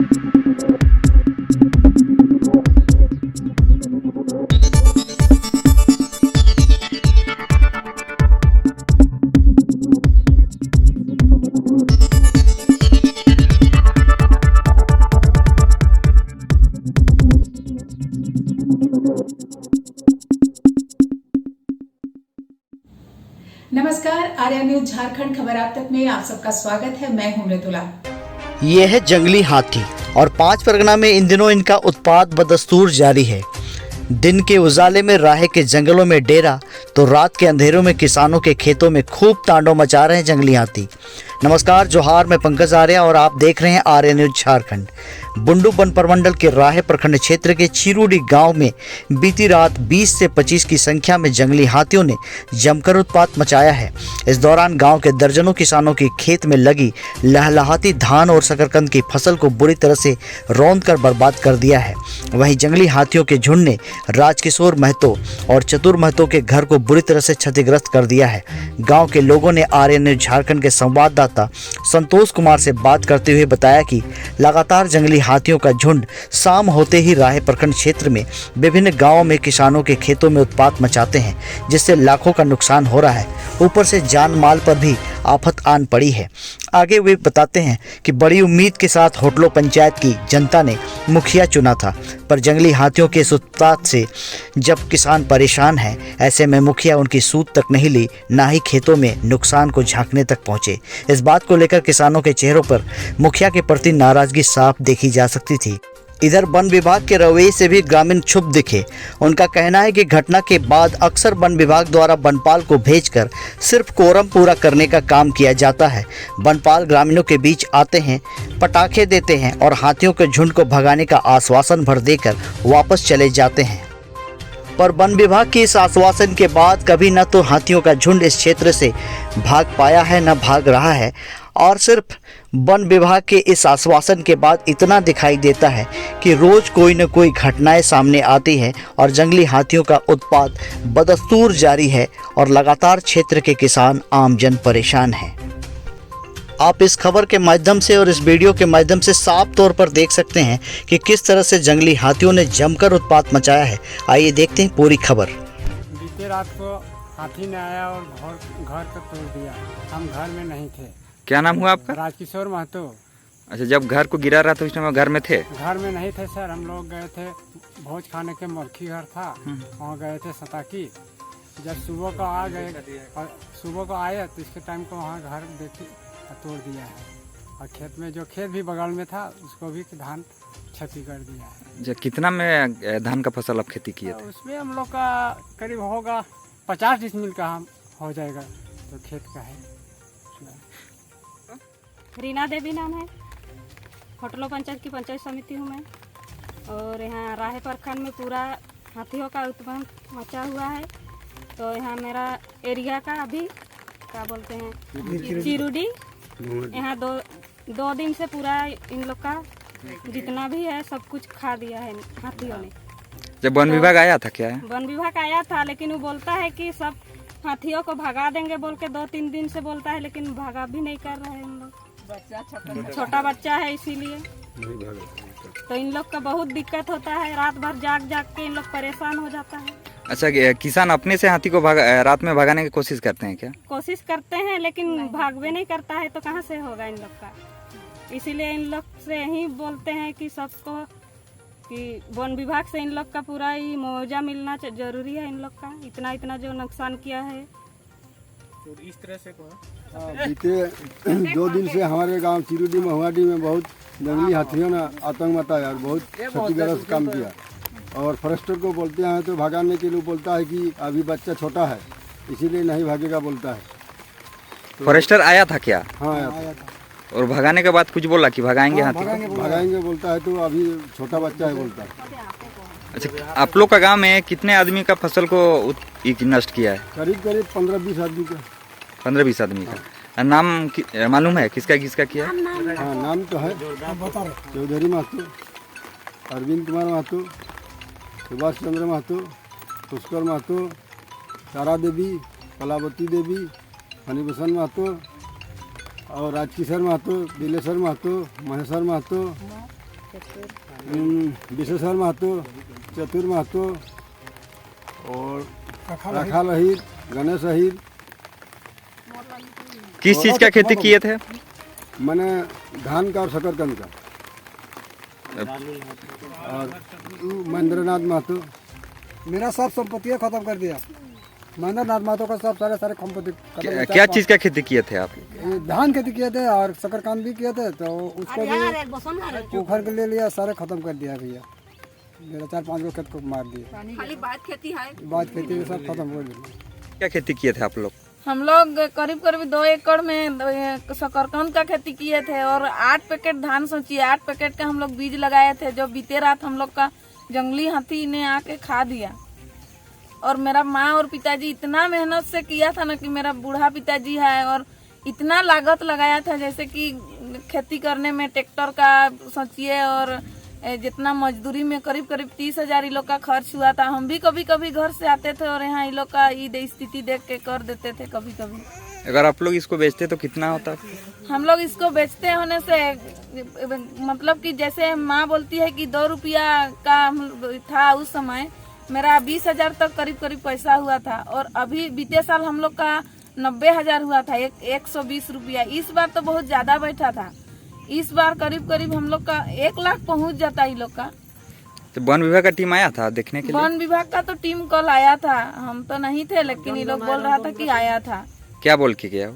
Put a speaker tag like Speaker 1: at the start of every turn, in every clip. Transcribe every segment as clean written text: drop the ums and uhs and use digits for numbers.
Speaker 1: नमस्कार, आर्या न्यूज झारखंड खबर आप तक में आप सबका स्वागत है। मैं हूं मृदुला।
Speaker 2: ये है जंगली हाथी और 5 परगना में इन दिनों इनका उत्पात बदस्तूर जारी है। दिन के उजाले में राहे के जंगलों में डेरा तो रात के अंधेरों में किसानों के खेतों में खूब तांडव मचा रहे हैं जंगली हाथी। नमस्कार, जोहार, मैं पंकज आर्या और आप देख रहे हैं आर्या न्यूज झारखंड। बुंडू वन प्रमंडल के राहे प्रखंड क्षेत्र के चिरुडी गांव में बीती रात 20 से 25 की संख्या में जंगली हाथियों ने जमकर उत्पात मचाया है। इस दौरान गांव के दर्जनों किसानों के खेत में लगी लहलहाती धान और शकरकंद की फसल को बुरी तरह से रौंद कर बर्बाद कर दिया है। वहीं जंगली हाथियों के झुंड ने राजकिशोर महतो और चतुर महतो के घर को बुरी तरह से क्षतिग्रस्त कर दिया है। गाँव के लोगों ने आर्या न्यूज झारखंड के संवाददाता संतोष कुमार से बात करते हुए बताया कि लगातार जंगली हाथियों का झुंड शाम होते ही राहे प्रखंड क्षेत्र में विभिन्न गांवों में किसानों के खेतों में उत्पात मचाते हैं, जिससे लाखों का नुकसान हो रहा है। ऊपर से जान माल पर भी आफत आन पड़ी है। आगे वे बताते हैं कि बड़ी उम्मीद के साथ होटलो पंचायत की जनता ने मुखिया चुना था, पर जंगली हाथियों के इस उत्पात से जब किसान परेशान हैं, ऐसे में मुखिया उनकी सूद तक नहीं ली, ना ही खेतों में नुकसान को झांकने तक पहुंचे। इस बात को लेकर किसानों के चेहरों पर मुखिया के प्रति नाराजगी साफ देखी जा सकती थी। इधर वन विभाग के रवैये से भी ग्रामीण क्षुब्ध दिखे। उनका कहना है कि घटना के बाद अक्सर वन विभाग द्वारा वनपाल को भेजकर सिर्फ कोरम पूरा करने का काम किया जाता है। वनपाल ग्रामीणों के बीच आते हैं, पटाखे देते हैं और हाथियों के झुंड को भगाने का आश्वासन भर देकर वापस चले जाते हैं। पर वन विभाग के इस आश्वासन के बाद कभी न तो हाथियों का झुंड इस क्षेत्र से भाग पाया है, न भाग रहा है। और सिर्फ वन विभाग के इस आश्वासन के बाद इतना दिखाई देता है कि रोज कोई न कोई घटनाएं सामने आती हैं और जंगली हाथियों का उत्पात बदस्तूर जारी है और लगातार क्षेत्र के किसान आमजन परेशान हैं। आप इस खबर के माध्यम से और इस वीडियो के माध्यम से साफ तौर पर देख सकते हैं कि किस तरह से जंगली हाथियों ने जमकर उत्पात मचाया है। आइए देखते हैं पूरी खबर।
Speaker 3: बीते रात को हाथी ने आया और घर को तोड़ दिया। हम घर में नहीं थे।
Speaker 4: क्या नाम हुआ आपका?
Speaker 3: राजकिशोर महतो।
Speaker 4: अच्छा, जब घर को गिरा रहा था उस टाइम घर में थे?
Speaker 3: घर में नहीं थे सर, हम लोग गए थे भोज खाने के मरखी घर था, वहाँ गए थे सताकी। जब सुबह को आ गए और सुबह को आए तो इसके टाइम को वहाँ घर देखी तोड़ दिया है और खेत में जो खेत भी बगल में था उसको भी धान क्षति कर दिया है।
Speaker 4: अच्छा, कितना में धान का फसल आप खेती किए थे?
Speaker 3: उसमें हम लोग का करीब होगा 50 डिसमिल का हम हो जाएगा तो खेत का है।
Speaker 5: रीना देवी नाम है, होटलो पंचायत की पंचायत समिति हूँ मैं। और यहाँ राहे प्रखंड में पूरा हाथियों का उत्पात मचा हुआ है। तो यहाँ मेरा एरिया का अभी क्या बोलते हैं चिरुडी, यहाँ दो दिन से पूरा इन लोग का जितना भी है सब कुछ खा दिया है हाथियों ने।
Speaker 4: जब वन विभाग आया था क्या?
Speaker 5: वन विभाग आया था, लेकिन वो बोलता है कि सब हाथियों को भगा देंगे बोल के 2-3 दिन से बोलता है, लेकिन भगा भी नहीं कर रहे हैं हम लोग। छोटा बच्चा है इसीलिए तो इन लोग का बहुत दिक्कत होता है। रात भर जाग जाग के इन लोग परेशान हो जाता है।
Speaker 4: अच्छा, किसान अपने से हाथी को रात में भगाने की कोशिश करते हैं क्या?
Speaker 5: कोशिश करते हैं लेकिन भागवे नहीं करता है तो कहाँ से होगा इन लोग का। इसीलिए इन लोग से यही बोलते हैं कि सबको कि वन विभाग से इन लोग का पूरा ही मुआवजा मिलना जरूरी है। इन लोग का इतना जो नुकसान किया है।
Speaker 3: तो इस तरह से
Speaker 6: बीते 2 दिन से हमारे गांव चिरुडी महुआडी में बहुत जंगली हाथियों ने आतंक मचाया और बहुत क्षतिग्रस्त काम किया। और फॉरेस्टर को बोलते हैं तो भगाने के लिए बोलता है कि अभी बच्चा छोटा है इसीलिए नहीं भागेगा बोलता है।
Speaker 4: तो फॉरेस्टर आया था क्या?
Speaker 6: हाँ आया था।
Speaker 4: और भगाने के बाद कुछ बोला कि भगाएंगे हाथी?
Speaker 6: भगाएंगे बोलता है तो अभी छोटा बच्चा है बोलता है।
Speaker 4: अच्छा, आप लोग का गांव में कितने आदमी का फसल को नष्ट किया है?
Speaker 6: करीब 15-20 आदमी का।
Speaker 4: 15-20 आदमी का। नाम मालूम है किसका किया?
Speaker 6: हाँ, नाम तो है चौधरी महतो, अरविंद कुमार महतो, सुभाष चंद्र महतो, पुष्कर महतो, तारा देवी, कलावती देवी, हनीभूषण महतो और राजकिशोर महतो, दिलेश्वर महतो, महेश्वर महतो विश्वेश्वर महतो, चतुर महतो और राखाल अहिर, गणेश अहिर।
Speaker 4: किस चीज का खेती किए थे?
Speaker 6: मैंने धान का और शकरकंद का। और महेंद्रनाथ महतो।
Speaker 3: मेरा सब संपत्तियाँ खत्म कर दिया। महेंद्र नाथ महतो का सब सारे संपत्ति
Speaker 4: क्या चीज का खेती किए थे आप?
Speaker 3: धान खेती किए थे और शकरकंद भी किए थे, तो उसको भी उखड़ के ले लिया, सारे खत्म कर दिया भैया। मेरा 4-5 गो खेत को मार दिया।
Speaker 5: खाली बात खेती है।
Speaker 3: बाद खेती सब खत्म कर दिया।
Speaker 4: क्या खेती किए थे आप लोग?
Speaker 7: हम लोग करीब करीब 2 एकड़ में शकरकंद का खेती किए थे और 8 पैकेट धान, सोचिए 8 पैकेट का हम लोग बीज लगाए थे, जो बीते रात हम लोग का जंगली हाथी ने आके खा दिया। और मेरा माँ और पिताजी इतना मेहनत से किया था ना कि मेरा बूढ़ा पिताजी है और इतना लागत लगाया था, जैसे कि खेती करने में ट्रैक्टर का सोचिए और जितना मजदूरी में करीब करीब 30,000 लोग का खर्च हुआ था। हम भी कभी कभी घर से आते थे और यहाँ इन लोग का स्थिति देख के कर देते थे कभी कभी।
Speaker 4: अगर आप लोग इसको बेचते तो कितना होता?
Speaker 7: हम लोग इसको बेचते होने से मतलब कि जैसे माँ बोलती है कि 2 रुपया का था उस समय, मेरा 20,000 तक करीब करीब पैसा हुआ था। और अभी बीते साल हम लोग का 90,000 हुआ था, 120 रुपया। इस बार तो बहुत ज्यादा बैठा था, इस बार करीब करीब हम लोग का 1 लाख पहुंच जाता है लोग का।
Speaker 4: तो वन विभाग का टीम आया था देखने के लिए?
Speaker 7: वन विभाग का तो टीम कल आया था, हम तो नहीं थे, लेकिन ये लोग बोल रहा था कि आया था।
Speaker 4: क्या बोल के गया?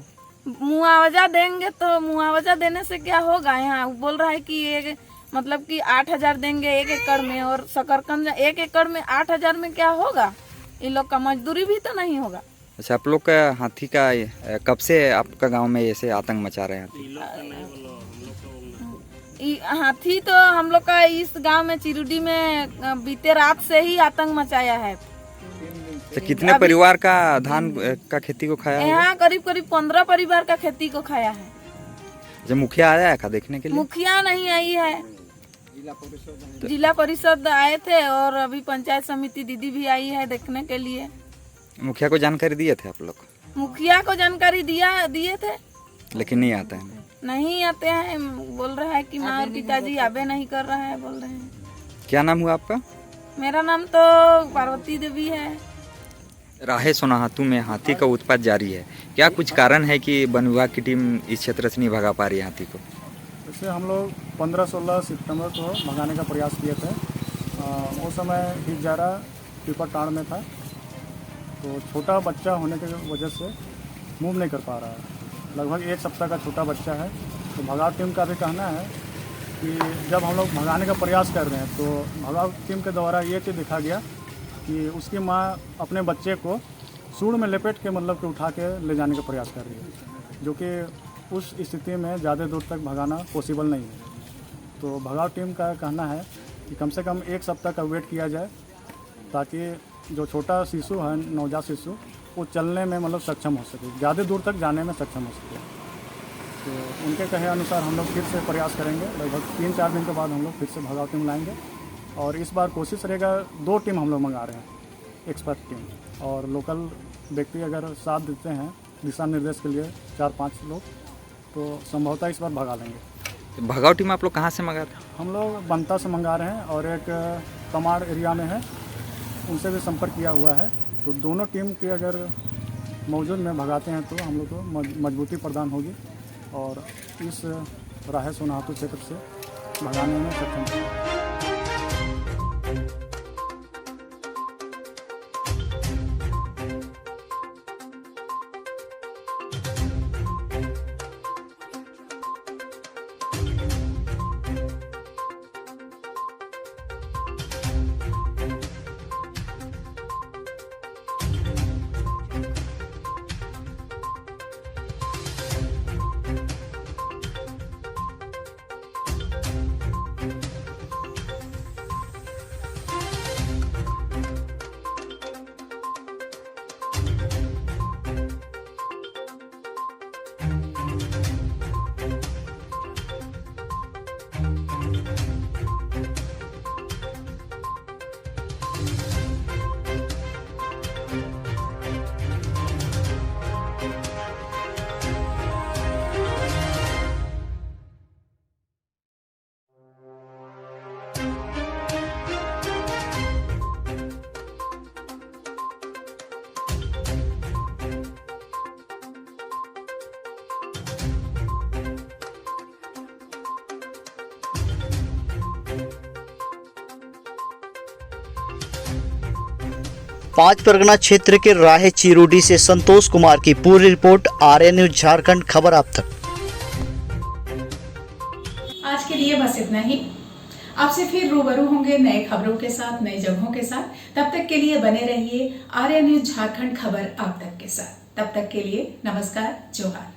Speaker 7: मुआवजा देंगे, तो मुआवजा देने से क्या होगा? यहाँ बोल रहा है कि ये मतलब कि 8,000 देंगे 1 एकड़ में, और शकरकंद 1 एकड़ में 8,000 में क्या होगा? इन लोग का मजदूरी भी तो नहीं होगा।
Speaker 4: अच्छा, आप लोग का हाथी का कब से आपका गांव में ऐसे आतंक मचा रहे हैं?
Speaker 7: हाथी तो हम लोग का इस गांव में चिरुडी में बीते रात से ही आतंक मचाया है।
Speaker 4: तो कितने परिवार का धान का खेती को खाया?
Speaker 7: यहाँ करीब करीब 15 परिवार का खेती को खाया है।
Speaker 4: जब मुखिया आया था देखने के लिए?
Speaker 7: मुखिया नहीं आई है, जिला परिषद आए थे और अभी पंचायत समिति दीदी भी आई है देखने के लिए।
Speaker 4: मुखिया को जानकारी दिए थे आप लोग?
Speaker 7: मुखिया को जानकारी दिए थे,
Speaker 4: लेकिन नहीं आता है।
Speaker 7: नहीं आते हैं, बोल रहा है कि माँ और पिताजी आबे नहीं कर रहा है, बोल रहे हैं।
Speaker 4: क्या नाम हुआ आपका?
Speaker 7: मेरा नाम तो पार्वती देवी है।
Speaker 4: राहे सोनाहातू में हाथी का उत्पात जारी है, क्या कुछ कारण है कि वन विभाग की टीम इस क्षेत्र से नहीं भगा पा रही है हाथी को?
Speaker 8: इससे हम लोग 15-16 सितंबर को भगाने का प्रयास किए थे। उस समय हिजारा पीपर टाड़ में था, तो छोटा बच्चा होने की वजह से मूव नहीं कर पा रहा है। लगभग 1 सप्ताह का छोटा बच्चा है। तो भगाव टीम का भी कहना है कि जब हम लोग भगाने का प्रयास कर रहे हैं तो भगाव टीम के द्वारा ये चीज़ देखा गया कि उसकी माँ अपने बच्चे को सूंड में लपेट के मतलब कि उठा के ले जाने का प्रयास कर रही है, जो कि उस स्थिति में ज़्यादा दूर तक भगाना पॉसिबल नहीं है। तो भगाव टीम का कहना है कि कम से कम 1 सप्ताह का वेट किया जाए, ताकि जो छोटा शिशु है, नवजात शिशु, वो चलने में मतलब सक्षम हो सके, ज़्यादा दूर तक जाने में सक्षम हो सके। तो उनके कहे अनुसार हम लोग फिर से प्रयास करेंगे। लगभग 3-4 दिन के बाद हम लोग फिर से भगाव टीम लाएंगे, और इस बार कोशिश रहेगा 2 टीम हम लोग मंगा रहे हैं, एक्सपर्ट टीम, और लोकल व्यक्ति अगर साथ देते हैं दिशा निर्देश के लिए 4-5 लोग, तो संभवतः इस बार भगा लेंगे।
Speaker 4: भगाव टीम आप लोग कहाँ से मंगाते हैं?
Speaker 8: हम लोग बनता से मंगा रहे हैं और एक कमाड़ एरिया में है, उनसे भी संपर्क किया हुआ है। तो दोनों टीम की अगर मौजूद में भगाते हैं तो हम लोग को मजबूती प्रदान होगी और इस राहे सोनाहातू क्षेत्र से भगाने में सक्षम होंगे।
Speaker 2: पांच परगना क्षेत्र के राहे चिरूडी से संतोष कुमार की पूरी रिपोर्ट, आर्या न्यूज झारखंड, खबर आप तक।
Speaker 1: आज के लिए बस इतना ही। आपसे फिर रूबरू होंगे नए खबरों के साथ, नई जगहों के साथ। तब तक के लिए बने रहिए आर्या न्यूज झारखंड, खबर आप तक के साथ। तब तक के लिए नमस्कार, जोहार।